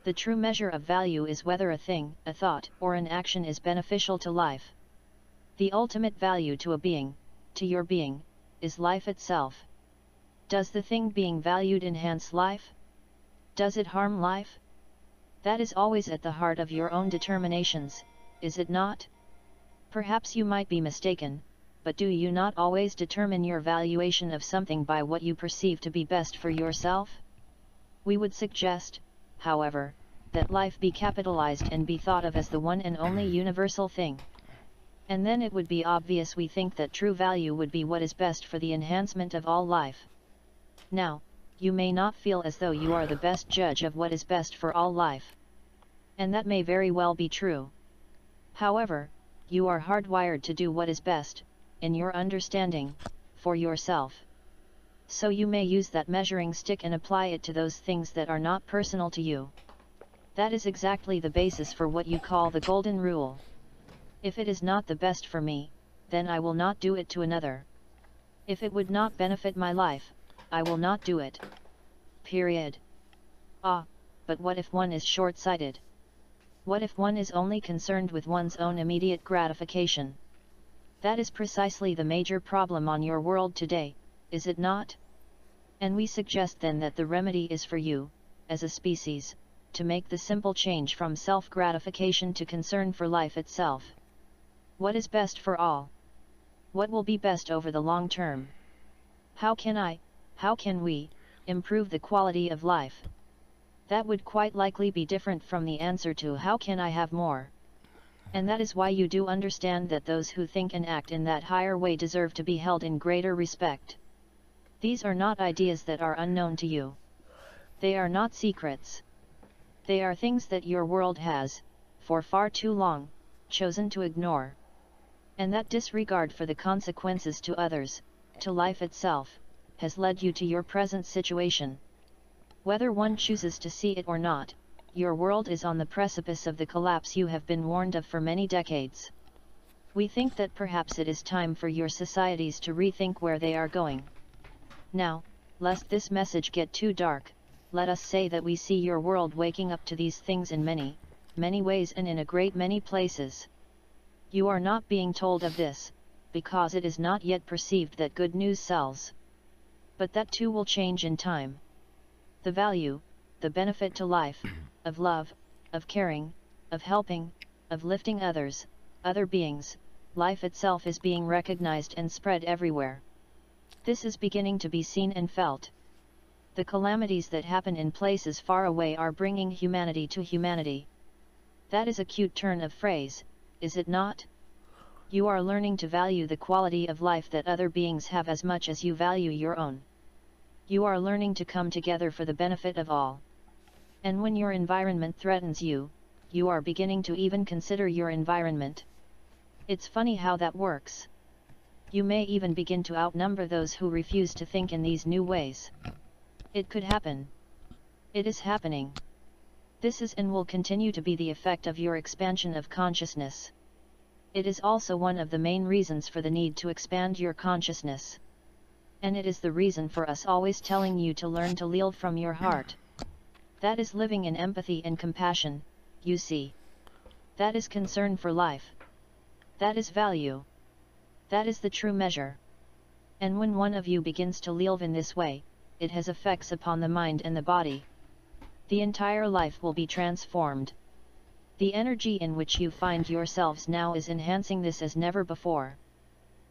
Speaker 8: The true measure of value is whether a thing, a thought, or an action is beneficial to life. The ultimate value to a being, to your being, is life itself. Does the thing being valued enhance life? Does it harm life? That is always at the heart of your own determinations, is it not? Perhaps you might be mistaken, but do you not always determine your valuation of something by what you perceive to be best for yourself? We would suggest, however, that life be capitalized and be thought of as the one and only universal thing. And then it would be obvious we think that true value would be what is best for the enhancement of all life. Now, you may not feel as though you are the best judge of what is best for all life. And that may very well be true. However, you are hardwired to do what is best, in your understanding, for yourself. So you may use that measuring stick and apply it to those things that are not personal to you. That is exactly the basis for what you call the golden rule. If it is not the best for me, then I will not do it to another. If it would not benefit my life, I will not do it. Period. Ah, but what if one is short-sighted? What if one is only concerned with one's own immediate gratification? That is precisely the major problem on your world today, is it not? And we suggest then that the remedy is for you, as a species, to make the simple change from self-gratification to concern for life itself. What is best for all? What will be best over the long term? How can we, improve the quality of life? That would quite likely be different from the answer to how can I have more? And that is why you do understand that those who think and act in that higher way deserve to be held in greater respect. These are not ideas that are unknown to you. They are not secrets. They are things that your world has, for far too long, chosen to ignore. And that disregard for the consequences to others, to life itself, has led you to your present situation. Whether one chooses to see it or not, your world is on the precipice of the collapse you have been warned of for many decades. We think that perhaps it is time for your societies to rethink where they are going. Now, lest this message get too dark, let us say that we see your world waking up to these things in many, many ways and in a great many places. You are not being told of this, because it is not yet perceived that good news sells. But that too will change in time. The value, the benefit to life, of love, of caring, of helping, of lifting others, other beings, life itself is being recognized and spread everywhere. This is beginning to be seen and felt. The calamities that happen in places far away are bringing humanity to humanity. That is a cute turn of phrase, is it not? You are learning to value the quality of life that other beings have as much as you value your own. You are learning to come together for the benefit of all. And when your environment threatens you, you are beginning to even consider your environment. It's funny how that works. You may even begin to outnumber those who refuse to think in these new ways. It could happen. It is happening. This is and will continue to be the effect of your expansion of consciousness. It is also one of the main reasons for the need to expand your consciousness. And it is the reason for us always telling you to learn to live from your heart. That is living in empathy and compassion, you see. That is concern for life. That is value. That is the true measure. And when one of you begins to live in this way, it has effects upon the mind and the body. The entire life will be transformed. The energy in which you find yourselves now is enhancing this as never before.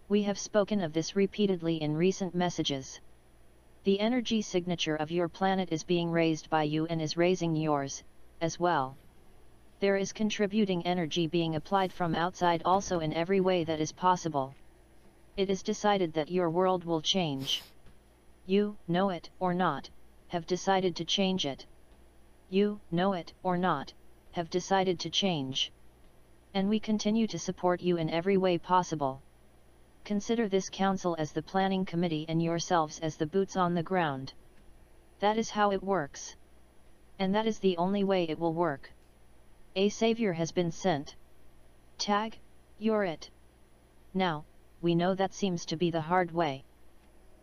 Speaker 8: We have spoken of this repeatedly in recent messages. The energy signature of your planet is being raised by you and is raising yours, as well. There is contributing energy being applied from outside also in every way that is possible. It is decided that your world will change. You, know it or not, have decided to change it. You, know it or not, have decided to change. And we continue to support you in every way possible. Consider this council as the planning committee and yourselves as the boots on the ground. That is how it works. And that is the only way it will work. A savior has been sent. Tag, you're it. Now, we know that seems to be the hard way.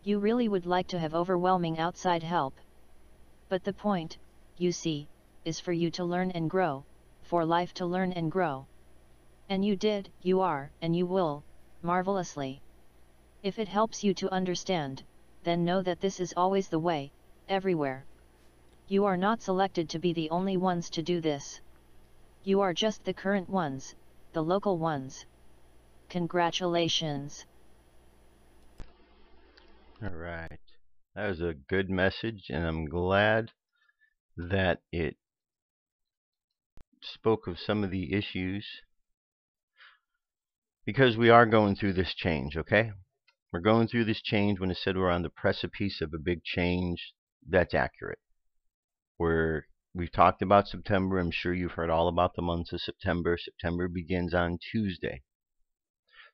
Speaker 8: You really would like to have overwhelming outside help. But the point, you see, is for you to learn and grow, for life to learn and grow. And you did, you are, and you will, marvelously. If it helps you to understand, then know that this is always the way, everywhere. You are not selected to be the only ones to do this. You are just the current ones, the local ones. Congratulations.
Speaker 2: All right. That was a good message, and I'm glad that it spoke of some of the issues, because we are going through this change, okay? We're going through this change. When it said we're on the precipice of a big change, that's accurate. We've talked about September. I'm sure you've heard all about the months of September. September begins on Tuesday.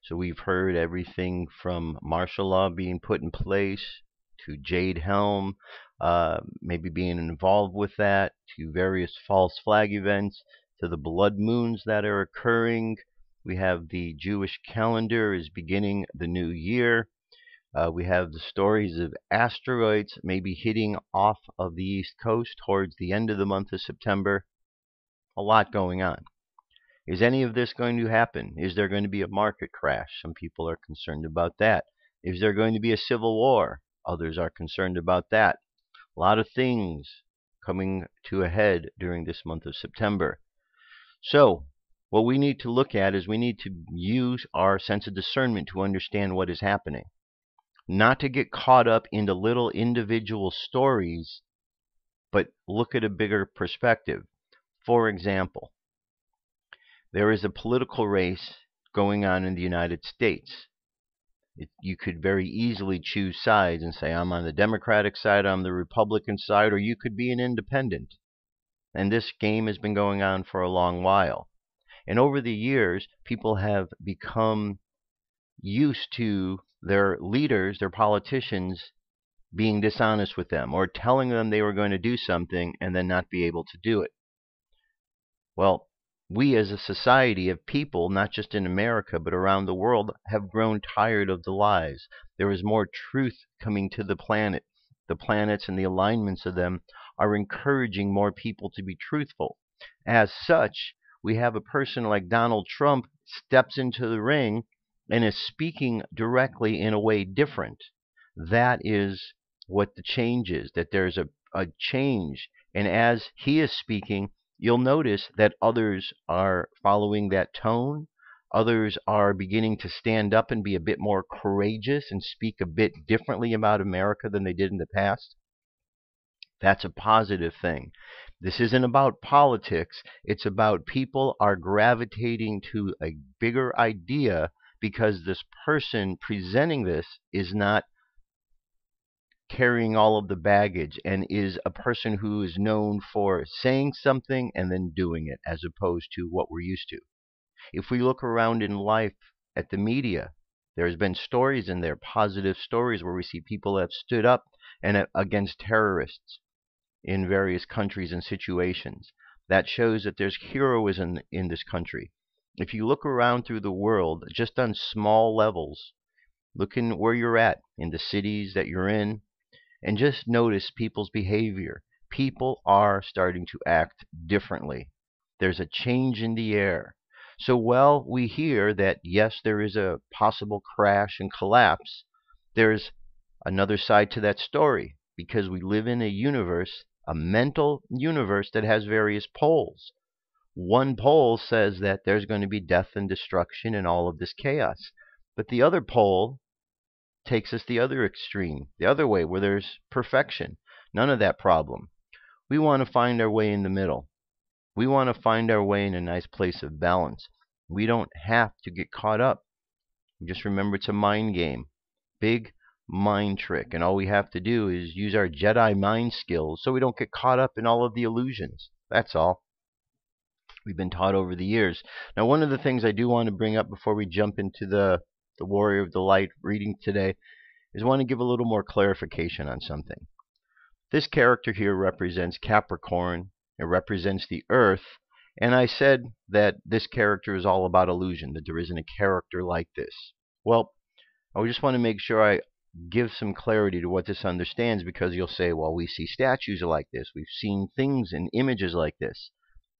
Speaker 2: So we've heard everything from martial law being put in place, to Jade Helm maybe being involved with that, to various false flag events, to the blood moons that are occurring. We have the Jewish calendar is beginning the new year. We have the stories of asteroids maybe hitting off of the East Coast towards the end of the month of September. A lot going on. Is any of this going to happen? Is there going to be a market crash? Some people are concerned about that. Is there going to be a civil war? Others are concerned about that. A lot of things coming to a head during this month of September. So, what we need to look at is we need to use our sense of discernment to understand what is happening. Not to get caught up into little individual stories, but look at a bigger perspective. For example, there is a political race going on in the United States. You could very easily choose sides and say, I'm on the Democratic side, I'm the Republican side, or you could be an independent. And this game has been going on for a long while. And over the years, people have become used to their leaders, their politicians, being dishonest with them or telling them they were going to do something and then not be able to do it. Well, we as a society of people, not just in America but around the world, have grown tired of the lies. There is more truth coming to the planet. The planets and the alignments of them are encouraging more people to be truthful. As such, we have a person like Donald Trump steps into the ring and is speaking directly in a way different. That is what the change is, that there's a change. And as he is speaking, you'll notice that others are following that tone. Others are beginning to stand up and be a bit more courageous and speak a bit differently about America than they did in the past. That's a positive thing. This isn't about politics. It's about people are gravitating to a bigger idea because this person presenting this is not carrying all of the baggage and is a person who is known for saying something and then doing it, as opposed to what we're used to. If we look around in life at the media, there's been stories in there, positive stories, where we see people have stood up and against terrorists in various countries and situations. That shows that there's heroism in this country. If you look around through the world, just on small levels, looking where you're at, in the cities that you're in, and just notice people's behavior. People are starting to act differently. There's a change in the air. So while we hear that, yes, there is a possible crash and collapse, there's another side to that story, because we live in a universe, a mental universe that has various poles. One pole says that there's going to be death and destruction and all of this chaos. But the other pole takes us the other extreme, the other way, where there's perfection. None of that problem. We want to find our way in the middle. We want to find our way in a nice place of balance. We don't have to get caught up. Just remember, it's a mind game. Big mind trick. And all we have to do is use our Jedi mind skills so we don't get caught up in all of the illusions. That's all. We've been taught over the years. Now, one of the things I do want to bring up before we jump into the Warrior of the Light reading today is I want to give a little more clarification on something. This character here represents Capricorn. It represents the Earth. And I said that this character is all about illusion, that there isn't a character like this. Well, I just want to make sure I give some clarity to what this understands, because you'll say, well, we see statues like this. We've seen things and images like this.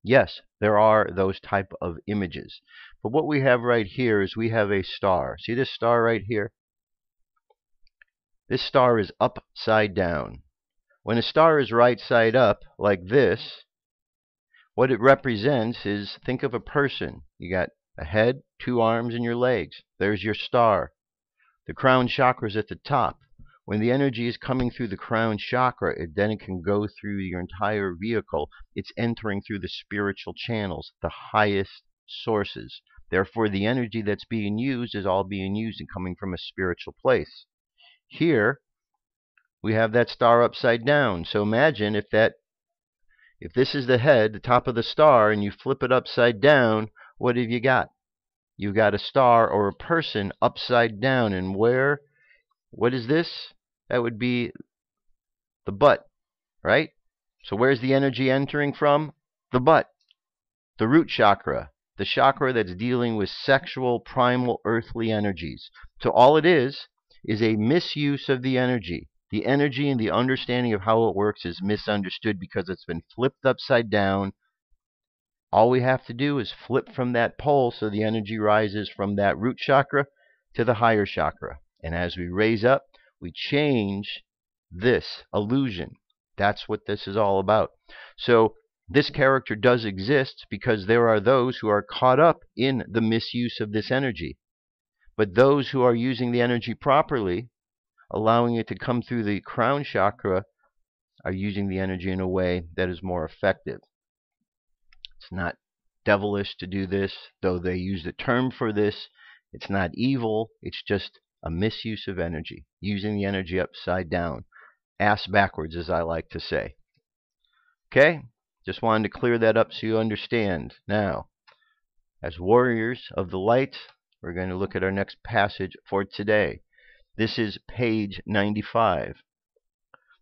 Speaker 2: Yes, there are those type of images. But what we have right here is we have a star. See this star right here? This star is upside down. When a star is right side up like this, what it represents is, think of a person. You got a head, 2 arms, and your legs. There's your star. The crown chakra is at the top. When the energy is coming through the crown chakra, it can go through your entire vehicle. It's entering through the spiritual channels, the highest sources. Therefore, the energy that's being used is all being used and coming from a spiritual place. Here, we have that star upside down. So imagine if this is the head, the top of the star, and you flip it upside down, what have you got? You've got a star or a person upside down. And what is this? That would be the butt, right? So where's the energy entering from? The butt, the root chakra, the chakra that's dealing with sexual, primal, earthly energies. So all it is a misuse of the energy. The energy and the understanding of how it works is misunderstood because it's been flipped upside down. All we have to do is flip from that pole so the energy rises from that root chakra to the higher chakra. And as we raise up, we change this illusion. That's what this is all about. So this character does exist because there are those who are caught up in the misuse of this energy. But those who are using the energy properly, allowing it to come through the crown chakra, are using the energy in a way that is more effective. It's not devilish to do this, though they use the term for this. It's not evil. It's just a misuse of energy, using the energy upside down, ass backwards, as I like to say. Okay? Just wanted to clear that up so you understand. Now, as warriors of the light, we're going to look at our next passage for today. This is page 95.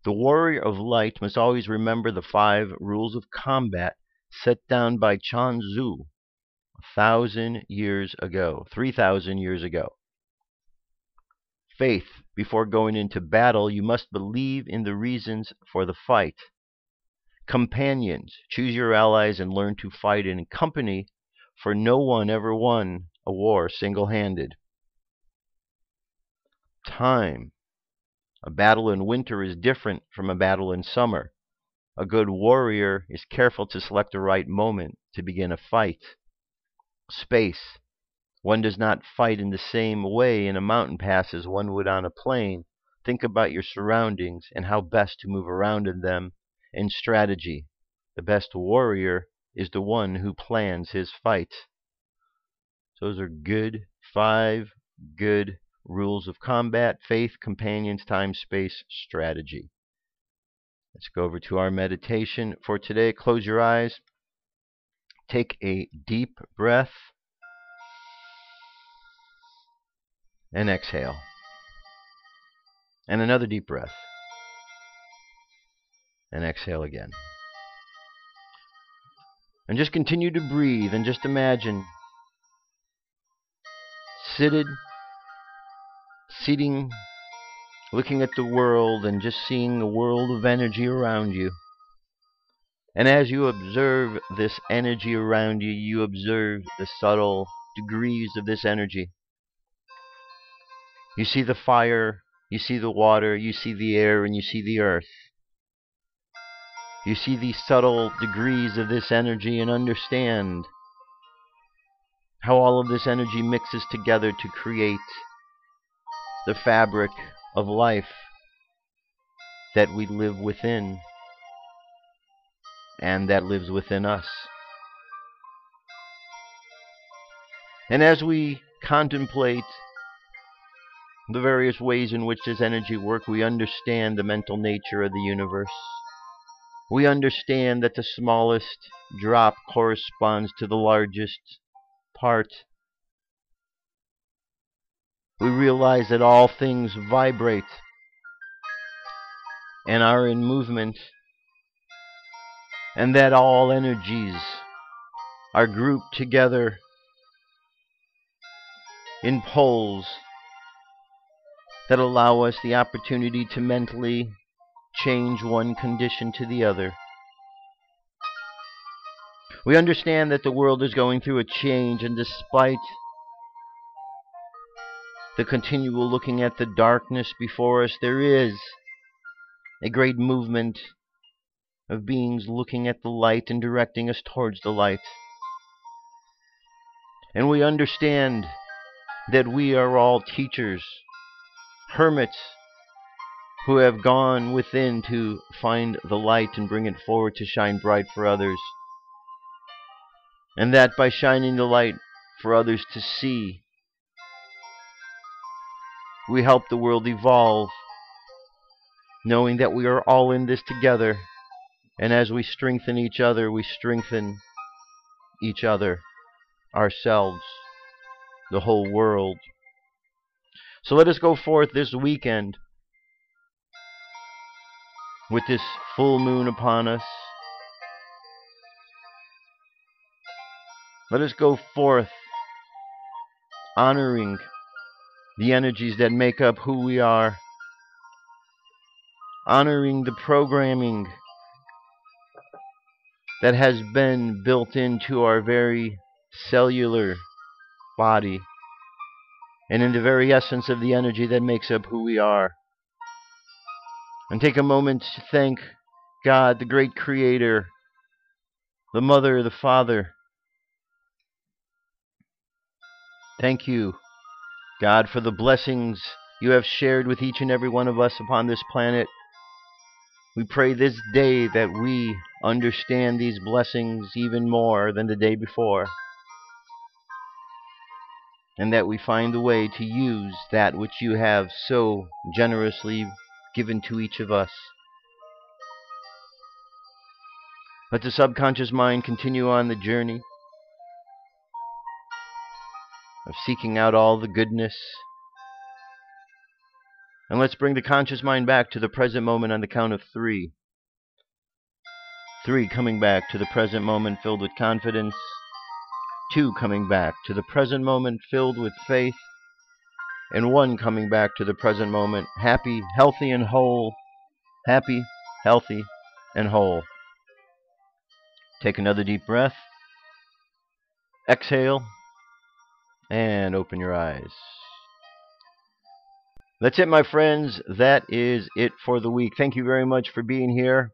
Speaker 2: The warrior of light must always remember the 5 rules of combat set down by Chuan Tzu 1,000 years ago, 3,000 years ago. Faith. Before going into battle, you must believe in the reasons for the fight. Companions. Choose your allies and learn to fight in company, for no one ever won a war single-handed. Time. A battle in winter is different from a battle in summer. A good warrior is careful to select the right moment to begin a fight. Space. One does not fight in the same way in a mountain pass as one would on a plain. Think about your surroundings and how best to move around in them. And strategy. The best warrior is the one who plans his fight. Those are 5 good rules of combat: faith, companions, time, space, strategy. Let's go over to our meditation for today. Close your eyes. Take a deep breath. And exhale. And another deep breath. And exhale again. And just continue to breathe and just imagine seating, looking at the world and just seeing a world of energy around you. And as you observe this energy around you, you observe the subtle degrees of this energy. You see the fire, you see the water, you see the air, and you see the earth. You see the subtle degrees of this energy and understand how all of this energy mixes together to create the fabric of life that we live within and that lives within us. And as we contemplate the various ways in which this energy works, we understand the mental nature of the universe. We understand that the smallest drop corresponds to the largest part. We realize that all things vibrate and are in movement, and that all energies are grouped together in poles that allow us the opportunity to mentally change one condition to the other. We understand that the world is going through a change, and despite the continual looking at the darkness before us, there is a great movement of beings looking at the light and directing us towards the light. And we understand that we are all teachers, hermits, who have gone within to find the light and bring it forward to shine bright for others. And that by shining the light for others to see, we help the world evolve, knowing that we are all in this together. And as we strengthen each other, we strengthen each other, ourselves, the whole world. So let us go forth this weekend with this full moon upon us. Let us go forth honoring the energies that make up who we are, honoring the programming that has been built into our very cellular body and in the very essence of the energy that makes up who we are. And take a moment to thank God, the great Creator, the Mother, the Father. Thank you, God, for the blessings you have shared with each and every one of us upon this planet. We pray this day that we understand these blessings even more than the day before, and that we find a way to use that which you have so generously given to each of us. Let the subconscious mind continue on the journey of seeking out all the goodness, And let's bring the conscious mind back to the present moment on the count of 3. 3 coming back to the present moment filled with confidence. 2 coming back to the present moment filled with faith. And 1 coming back to the present moment happy, healthy, and whole. Happy, healthy, and whole. Take another deep breath. Exhale. And open your eyes. That's it, my friends. That is it for the week. Thank you very much for being here.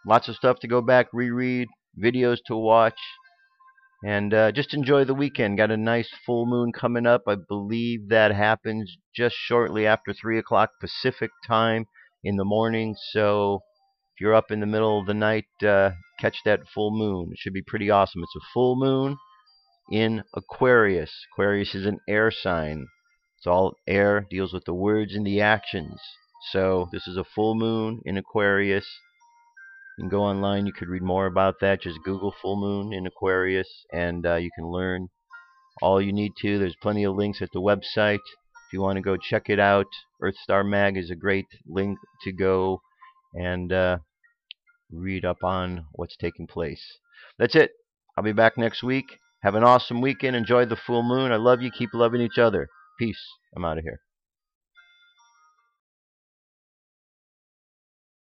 Speaker 2: Lots of stuff to go back, reread, videos to watch, and just enjoy the weekend. Got a nice full moon coming up. I believe that happens just shortly after 3 o'clock Pacific time in the morning. So if you're up in the middle of the night, catch that full moon. It should be pretty awesome. It's a full moon in Aquarius. Aquarius is an air sign. It's all air, deals with the words and the actions. So this is a full moon in Aquarius. You can go online, you could read more about that. Just Google full moon in Aquarius, and you can learn all you need to. There's plenty of links at the website. If you want to go check it out, Earthstar Mag is a great link to go and read up on what's taking place. That's it. I'll be back next week. Have an awesome weekend. Enjoy the full moon. I love you. Keep loving each other. Peace. I'm out of here.